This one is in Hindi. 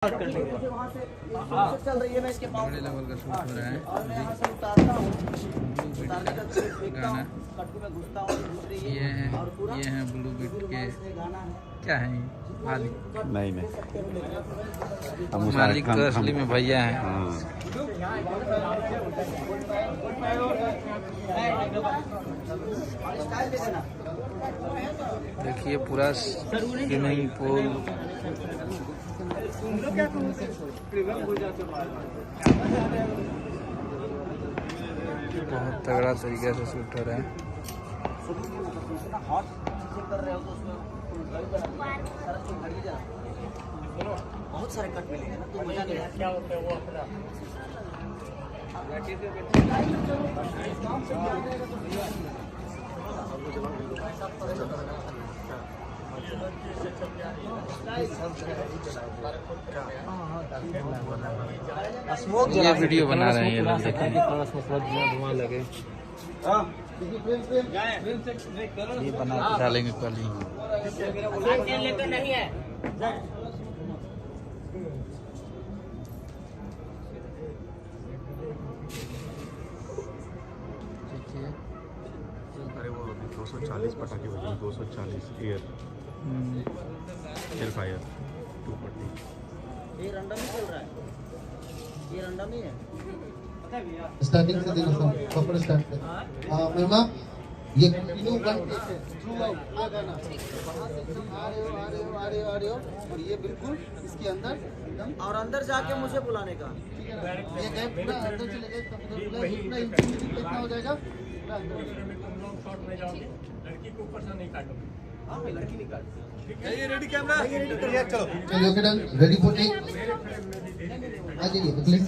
चल रही है। मैं इसके बड़े लेवल का शूट हो रहा है। और मैं यहाँ से उतारता हूँ, उतारने का देखता हूँ, कट्टू में घुसता हूँ, ये हैं ब्लू बीट के क्या है मालिक? नहीं मालिक तो असली में भैया हैं। देखिए पूरा स्विमिंग पूल बहुत तगड़ा तरीके से शूट हो रहा है। बहुत सारे कट मिलेंगे ना, तो मजा नहीं क्या होता है वो अपना ये वीडियो बना रहे हैं ये लोग, देखिए धुआं लगे। ये बना के डालेंगे कल ही। लेकर नहीं है अरे वो 240 पटाखे बजे 240 एयर फायर 2 पट्टी। ये रंडम ही चल रहा है, ये रंडम ही है। स्टार्टिंग से देखो सब प्रॉपर स्टार्ट कर। मेहमा ये कंटिन्यू करते हैं थ्रू आउट पूरा गाना, वहां से एकदम आ रहे हो और ये बिल्कुल इसके अंदर एकदम और अंदर जाके मुझे बुलाने का। ये गैप पूरा अंदर चले गए तब पूरा इंफिनिटी कितना हो जाएगा पूरा अंदर। लड़की को ऊपर से नहीं काटोगे। हाँ लड़की नहीं काटती। ये रेडी कैमरा चलो चलिए okay done ready for take आ जाइए अगले